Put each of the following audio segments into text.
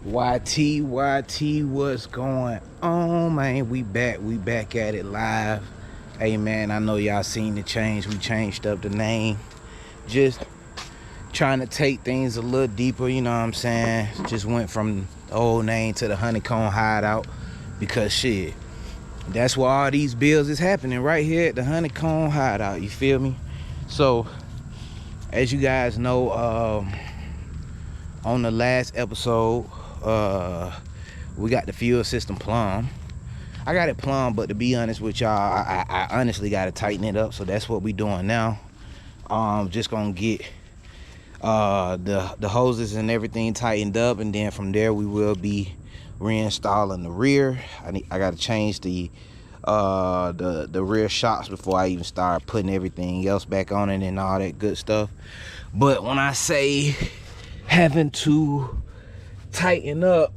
YT, what's going on, man? We back at it live. Hey, man, I know y'all seen the change. We changed up the name. Just trying to take things a little deeper, you know what I'm saying? Just went from the old name to the Honeycomb Hideout because shit, that's where all these bills is happening, right here at the Honeycomb Hideout, you feel me? So, as you guys know, on the last episode, we got the fuel system plumbed. I got it plumbed, but to be honest with y'all, I honestly got to tighten it up. So that's what we doing now. Just gonna get the hoses and everything tightened up, and then from there we will be reinstalling the rear. I got to change the rear shocks before I even start putting everything else back on it and all that good stuff. But when I say having to tighten up,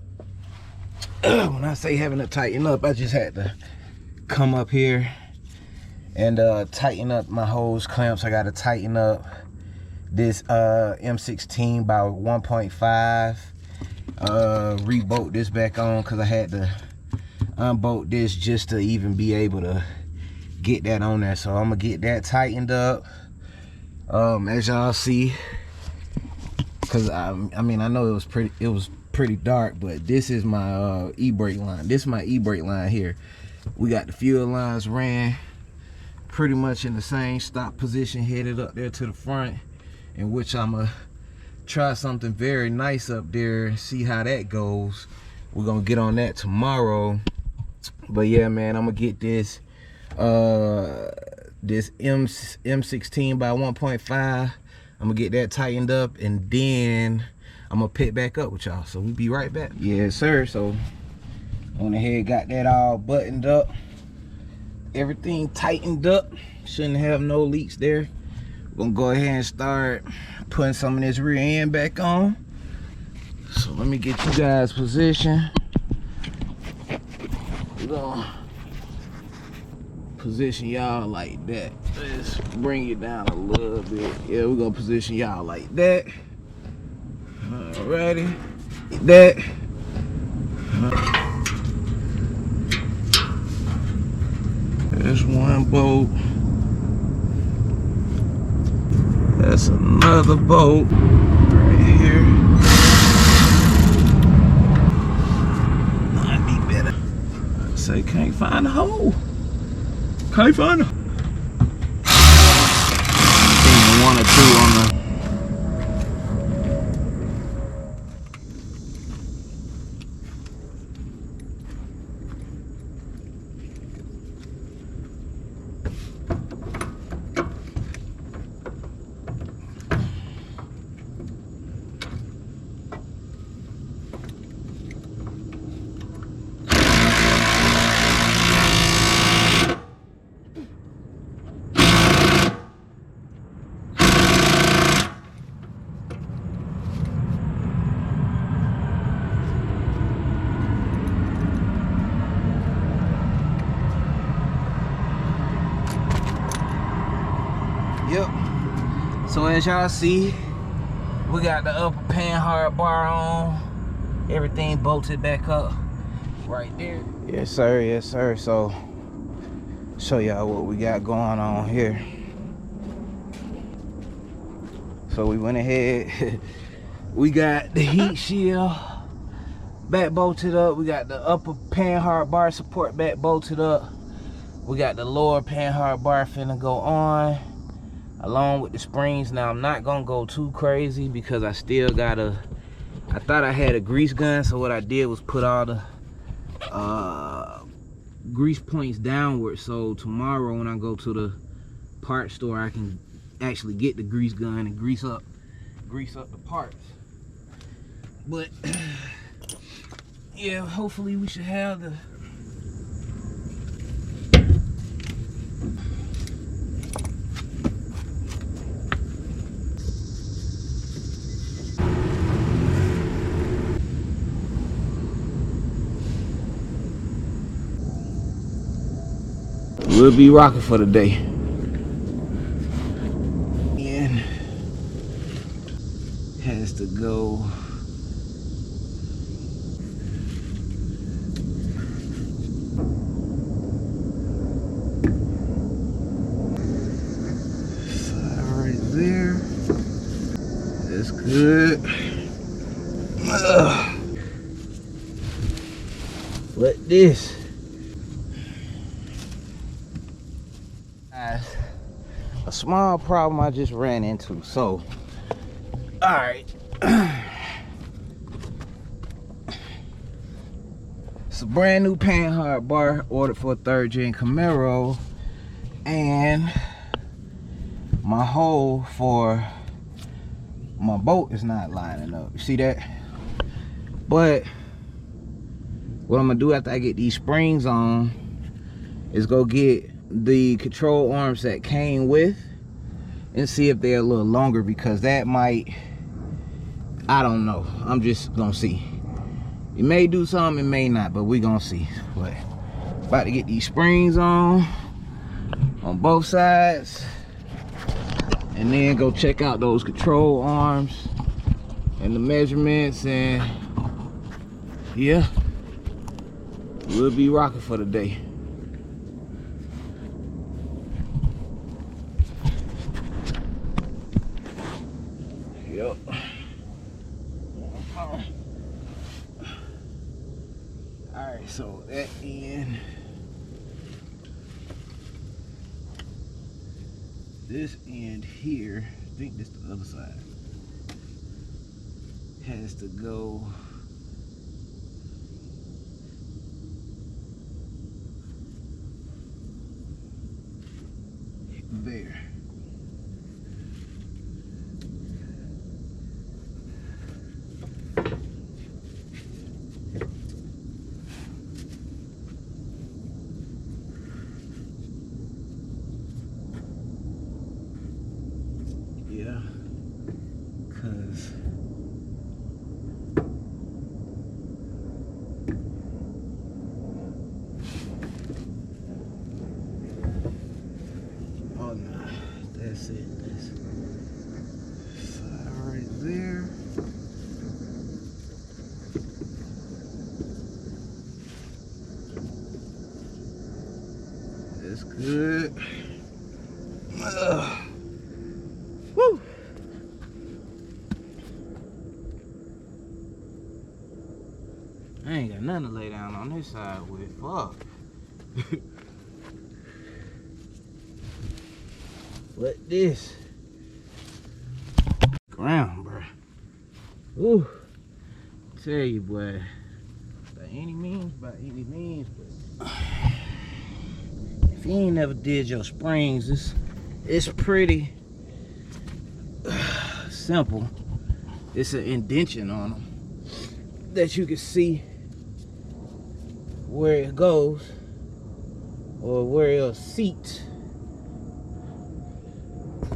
I just had to come up here and tighten up my hose clamps. I got to tighten up this M16 by 1.5, rebolt this back on because I had to unbolt this just to even be able to get that on there. So I'm gonna get that tightened up, as y'all see, because I mean, I know it was pretty dark, but this is my e-brake line. This is my e-brake line here. We got the fuel lines ran pretty much in the same stop position, headed up there to the front, in which I'm gonna try something very nice up there and see how that goes. We're gonna get on that tomorrow. But yeah, man, I'm gonna get this this M16 by 1.5. I'm gonna get that tightened up, and then I'm gonna pick back up with y'all. So we'll be right back. Yes, sir. So on ahead, got that all buttoned up, everything tightened up. Shouldn't have no leaks there. We're gonna go ahead and start putting some of this rear end back on. So let me get you guys position. We're gonna position y'all like that. Let's bring it down a little bit. Yeah, we're gonna position y'all like that. Alrighty, that. There's one bolt. That's another bolt right here. Might be better. I say can't find a hole. Can't find a. One or two on the. Yep. So as y'all see, we got the upper panhard bar on. Everything bolted back up right there. Yes, sir. Yes, sir. So show y'all what we got going on here. So we went ahead. We got the heat shield back bolted up. We got the upper panhard bar support back bolted up. We got the lower panhard bar finna go on, along with the springs. Now I'm not gonna go too crazy because I still gotta, I thought I had a grease gun, so what I did was put all the grease points downward, so tomorrow when I go to the parts store I can actually get the grease gun and grease up the parts. But yeah, hopefully we should have the we'll be rocking for the day. And has to go What this? Guys, a small problem I just ran into. So, all right. It's a brand new panhard bar ordered for a 3rd gen Camaro, and my hole for my bolt is not lining up. You see that? But what I'm gonna do after I get these springs on is go get the control arms that came with and see if they're a little longer, because that might, I don't know, I'm just gonna see. It may do something, it may not, but we gonna see. But about to get these springs on both sides, and then go check out those control arms and the measurements, and yeah, we'll be rocking for the day. Yep. Alright, so that end, this end here, I think this is the other side, has to go there. Yeah, cause oh no, that's it. That's side right there. That's good. Woo! I ain't got nothing to lay down on this side with. Fuck. What this? Ground, bro. Ooh. Tell you, boy. By any means, but if you ain't never did your springs, it's pretty simple. It's an indention on them that you can see where it goes or where it'll seat.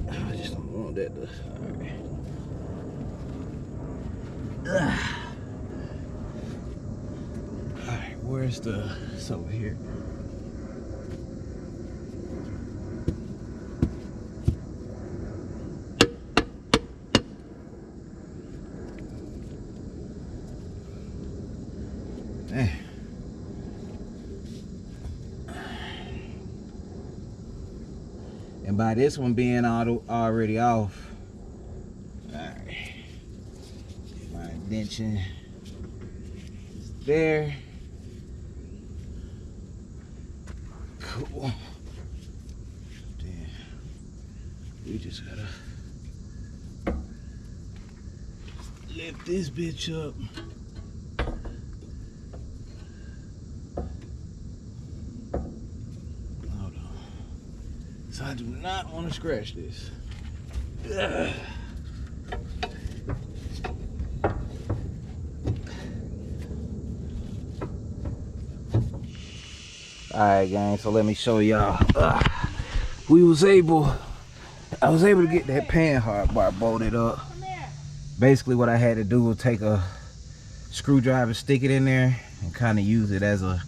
I just don't want that to. Alright, where's the, it's over here. And by this one being already off, alright, my indention is there. Cool. Then we just gotta lift this bitch up. So I do not want to scratch this. Ugh. Alright gang, so let me show y'all. I was able to get that panhard bar bolted up. Basically what I had to do was take a screwdriver, stick it in there, and kind of use it as a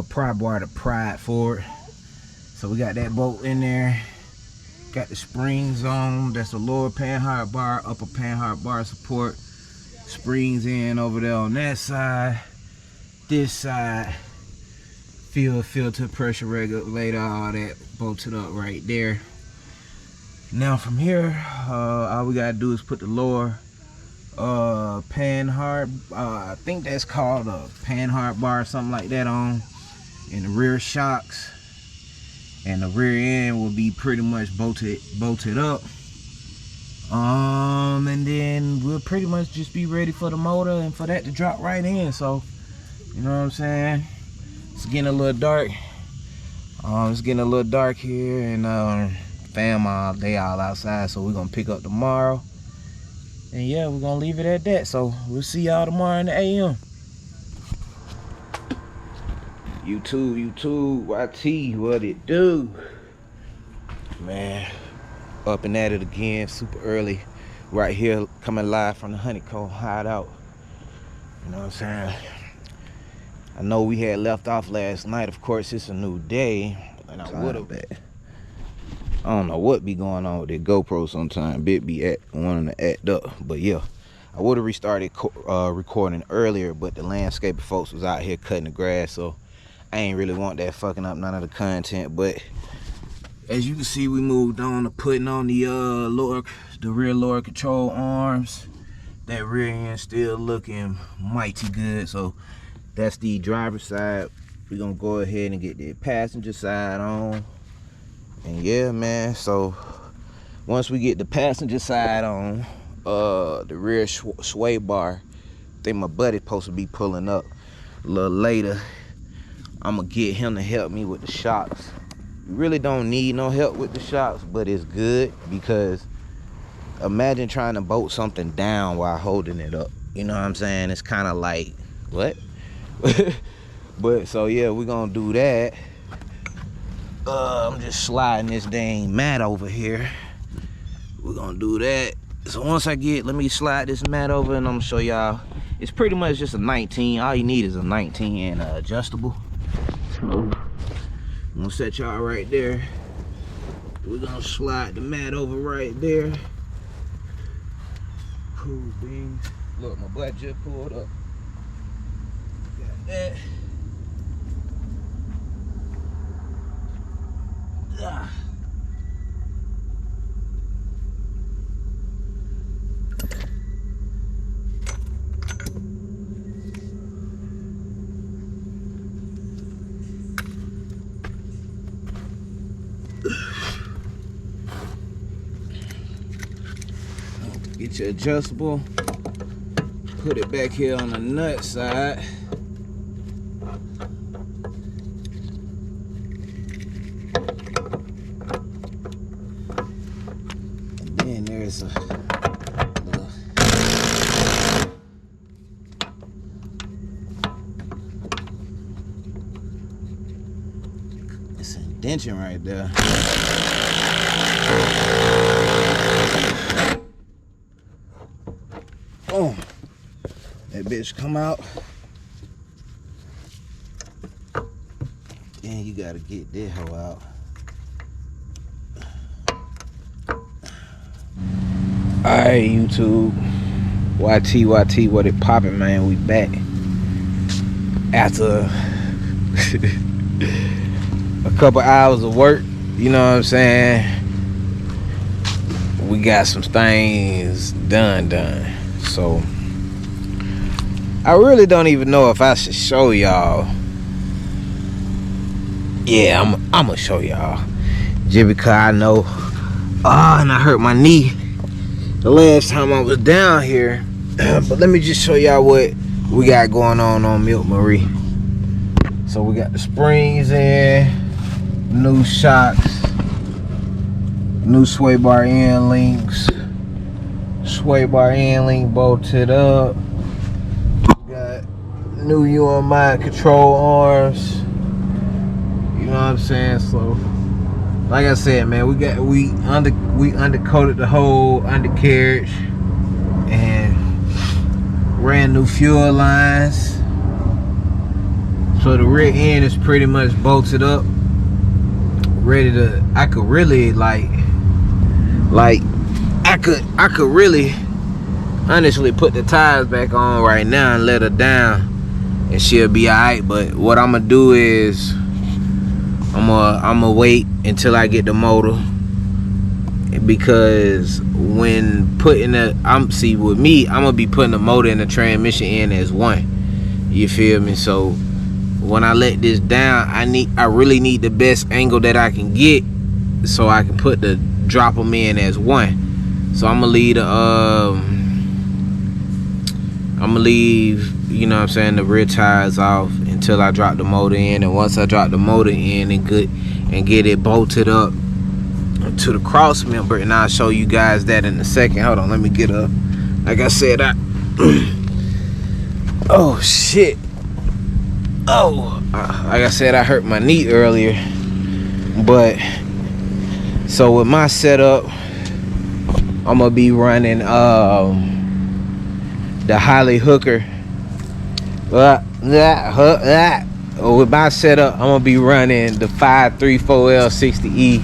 pry bar to pry it forward. So we got that bolt in there, got the springs on. That's the lower panhard bar, upper panhard bar support. Springs in over there on that side. This side, fuel filter, pressure regulator, all that bolted up right there. Now from here, all we gotta do is put the lower panhard, I think that's called a panhard bar or something like that on, and the rear shocks, and the rear end will be pretty much bolted up. And then we'll pretty much just be ready for the motor and for that to drop right in. So, you know what I'm saying? It's getting a little dark. It's getting a little dark here, and fam they all outside, so we're gonna pick up tomorrow. And yeah, we're gonna leave it at that. So we'll see y'all tomorrow in the AM. YouTube, YT, what it do? Man, up and at it again, super early. Right here, coming live from the Honeycomb hideout. You know what I'm saying? I know we had left off last night. Of course, it's a new day, and I would have. I don't know what be going on with the GoPro sometimes. Bit be wanting to act up. But yeah, I would have restarted recording earlier, but the landscaper folks was out here cutting the grass, so I ain't really want that fucking up none of the content. But as you can see, we moved on to putting on the rear lower control arms. That rear end still looking mighty good. So that's the driver's side. We're gonna go ahead and get the passenger side on. And yeah, man, so once we get the passenger side on, the rear sway bar, I think my buddy's supposed to be pulling up a little later. I'm gonna get him to help me with the shocks. You really don't need no help with the shocks, but it's good because imagine trying to bolt something down while holding it up. You know what I'm saying? It's kind of like, what? But so yeah, we're gonna do that. I'm just sliding this dang mat over here. We're gonna do that. So once let me slide this mat over, and I'm gonna show y'all. It's pretty much just a 19. All you need is a 19 and adjustable. So I'm gonna set y'all right there. We're gonna slide the mat over right there. Cool beans. Look, my butt just pulled up. Got that. Get your adjustable, put it back here on the nut side. And then there's a little, it's indention right there. Boom. That bitch come out. Then you gotta get that hoe out. Alright, YouTube. YT, what it poppin', man? We back. After a couple hours of work, you know what I'm saying? We got some things done. So I really don't even know if I should show y'all. Yeah, I'm gonna show y'all. Just because I know. And I hurt my knee the last time I was down here. But let me just show y'all what we got going on Milk Marie. So we got the springs in, new shocks, new sway bar end links. Sway bar end link bolted up. We got new UMI control arms. You know what I'm saying? So, like I said, man, we undercoated the whole undercarriage and ran new fuel lines. So the rear end is pretty much bolted up, ready to. I could really I could really honestly put the tires back on right now and let her down and she'll be alright. But what I'm gonna do is I'm gonna wait until I get the motor because when putting with me, I'm gonna be putting the motor and the transmission in as one. You feel me? So when I let this down, I really need the best angle that I can get, so I can drop them in as one. So I'm gonna leave, you know what I'm saying, the rear tires off until I drop the motor in. And once I drop the motor in and get it bolted up to the cross member, and I'll show you guys that in a second. Hold on, let me get up. Like I said, oh shit. Like I said, I hurt my knee earlier. But so with my setup, I'm gonna be running the Holly hooker. With my setup, I'm gonna be running the 534L60E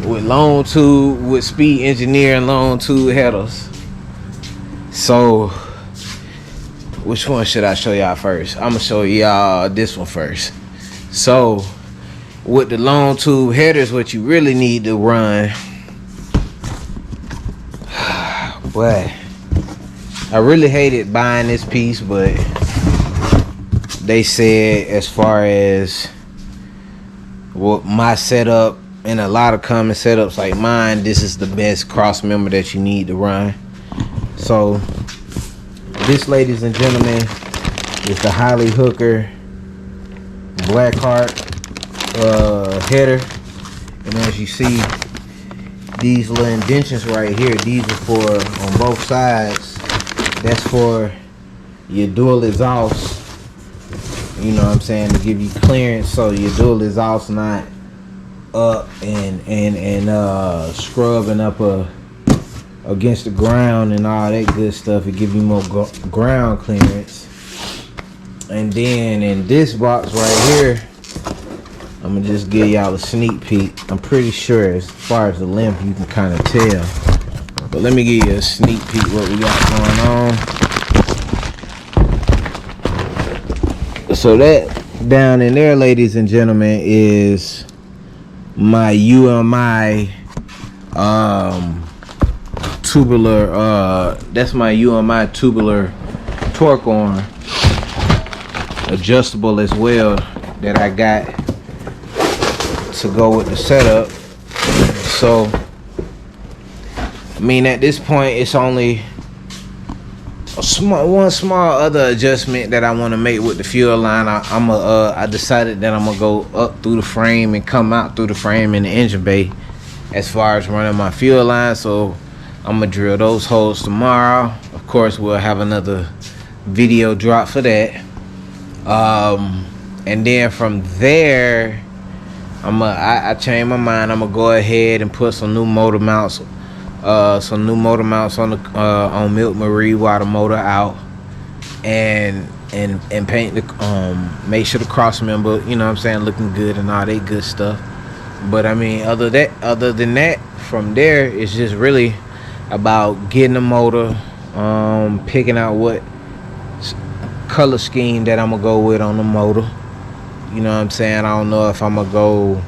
with long tube, with Speed Engineering long tube headers. So which one should I show y'all first? I'm gonna show y'all this one first. So with the long tube headers, what you really need to run, boy, I really hated buying this piece, but they said as far as what my setup and a lot of common setups like mine, this is the best cross member that you need to run. So this, ladies and gentlemen, is the Holly Hooker Blackheart header. And as you see, these little indentions right here, these are for, on both sides, that's for your dual exhaust, you know what I'm saying, to give you clearance so your dual exhaust not up and scrubbing up against the ground and all that good stuff. It give you more ground clearance. And then in this box right here, I'm gonna just give y'all a sneak peek. I'm pretty sure as far as the length you can kind of tell, but let me give you a sneak peek what we got going on. So that down in there, ladies and gentlemen, is my UMI tubular, that's my UMI tubular torque arm, adjustable as well, that I got to go with the setup. So I mean, at this point, it's only one small other adjustment that I want to make with the fuel line. I decided that I'm gonna go up through the frame and come out through the frame in the engine bay as far as running my fuel line. So I'm gonna drill those holes tomorrow. Of course, we'll have another video drop for that. And then from there, I changed my mind. I'm gonna go ahead and put some new motor mounts. Some new motor mounts on the on Milk Marie while the motor out, and paint the make sure the cross member, you know what I'm saying, looking good and all that good stuff. But I mean, other than that, from there it's just really about getting the motor, picking out what color scheme that I'm gonna go with on the motor. You know what I'm saying? I don't know if I'm gonna go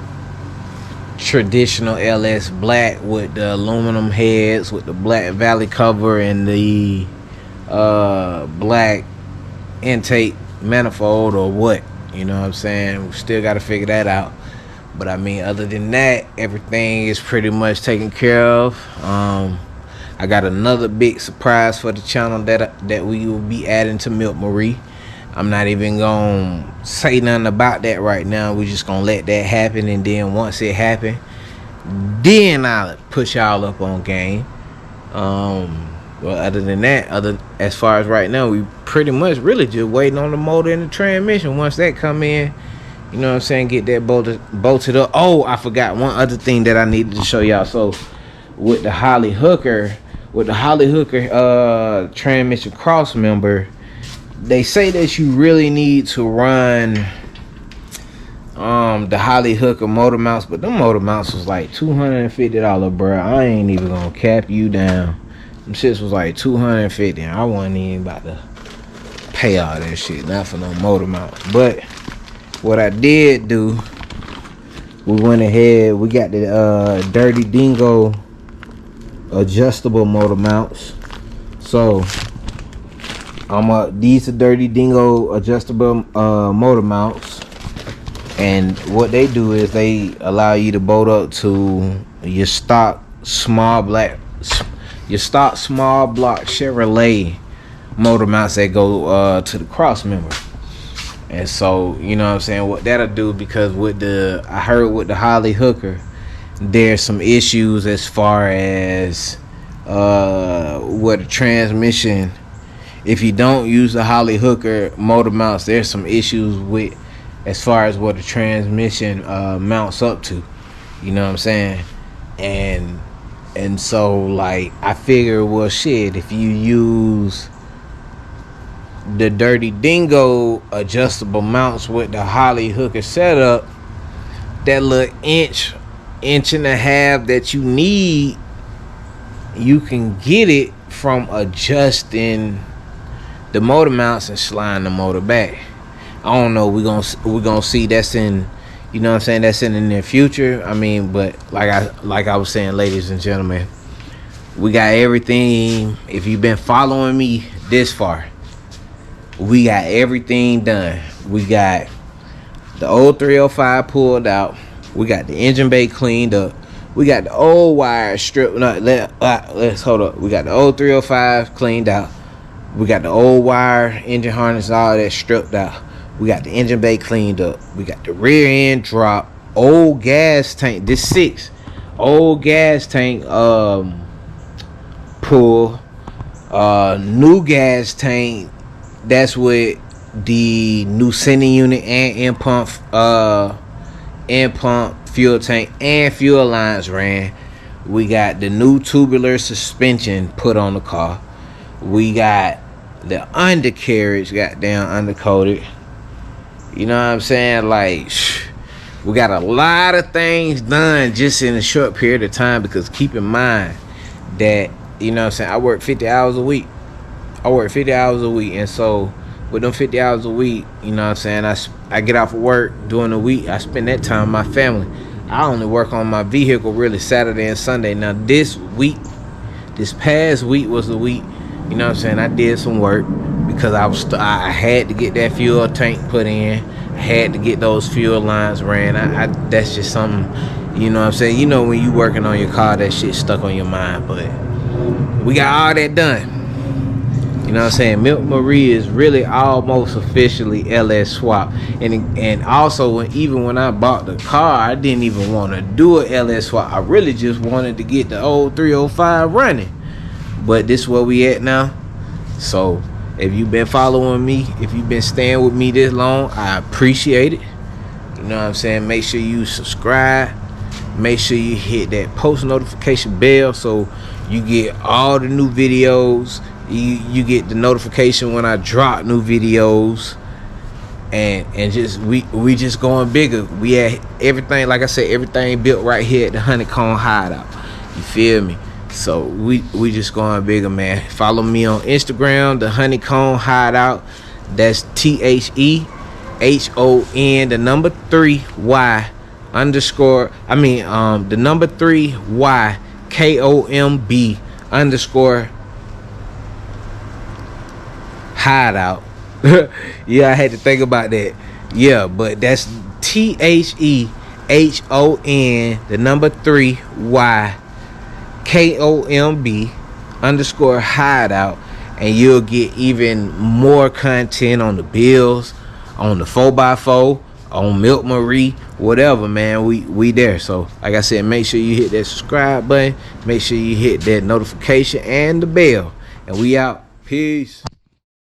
traditional LS black with the aluminum heads with the black valley cover and the black intake manifold, or what, you know what I'm saying. We still got to figure that out. But I mean, other than that, everything is pretty much taken care of. I got another big surprise for the channel that we will be adding to Milk Marie. I'm not even gonna say nothing about that right now. We're just gonna let that happen, and then once it happen, then I'll push y'all up on game. Well, other than that, as far as right now, we pretty much really just waiting on the motor and the transmission. Once that come in, you know what I'm saying, get that bolted up. Oh, I forgot one other thing that I needed to show y'all. So with the Holly Hooker transmission cross member, they say that you really need to run the Holly Hooker motor mounts, but them motor mounts was like $250, bro. I ain't even gonna cap you down. Them shits was like $250, and I wasn't even about to pay all that shit, not for no motor mount. But what I did do, we went ahead, we got the Dirty Dingo adjustable motor mounts. So these are Dirty Dingo adjustable motor mounts, and what they do is they allow you to bolt up to your stock small block Chevrolet motor mounts that go to the cross member. And so, you know what I'm saying, what that'll do, because I heard with the Holly hooker, there's some issues as far as with the transmission. If you don't use the Holly hooker motor mounts, there's some issues with as far as what the transmission mounts up to. You know what I'm saying? And so, like, I figure, well, shit, if you use the Dirty Dingo adjustable mounts with the Holly hooker setup, that little inch and a half that you need, you can get it from adjusting the motor mounts and sliding the motor back. I don't know, we're gonna see. That's in, you know what I'm saying, that's in the near future. I mean, but like I was saying, ladies and gentlemen, we got everything. If you've been following me this far, we got everything done. We got the old 305 pulled out. We got the engine bay cleaned up. We got the old wire stripped. No, let's hold up. We got the old 305 cleaned out. We got the old wire, engine harness, all that stripped out. We got the engine bay cleaned up. We got the rear end drop. Old gas tank. This 6. Old gas tank pull. New gas tank. That's with the new sending unit and in pump fuel tank and fuel lines ran. We got the new tubular suspension put on the car. We got the undercarriage goddamn undercoated. You know what I'm saying? Like, we got a lot of things done just in a short period of time, because keep in mind that, you know what I'm saying, I work 50 hours a week. And so with them 50 hours a week, you know what I'm saying, I get off of work during the week. I spend that time with my family. I only work on my vehicle really Saturday and Sunday. Now this past week was the week, you know what I'm saying, I did some work because I had to get that fuel tank put in. I had to get those fuel lines ran. That's just something, you know what I'm saying. You know, when you working on your car, that shit stuck on your mind. But we got all that done. You know what I'm saying? Milk Marie is really almost officially LS swap. And also, even when I bought the car, I didn't even want to do a LS swap. I really just wanted to get the old 305 running. But this is where we at now. So if you've been following me, if you've been staying with me this long, I appreciate it. You know what I'm saying? Make sure you subscribe. Make sure you hit that post notification bell so you get all the new videos. You get the notification when I drop new videos. And just we just going bigger. We had everything, like I said, everything built right here at the Honeycomb Hideout. You feel me? So we just going bigger, man. Follow me on Instagram, the Honeycomb Hideout. That's THEHON 3Y underscore. The number 3Y KOMB underscore hideout. Yeah, I had to think about that. Yeah, but that's THEHON the number 3Y KOMB underscore hideout, and you'll get even more content on the bills, on the 4x4, on Milk Marie, whatever, man. We there. So like I said, make sure you hit that subscribe button, make sure you hit that notification and the bell, and we out. Peace.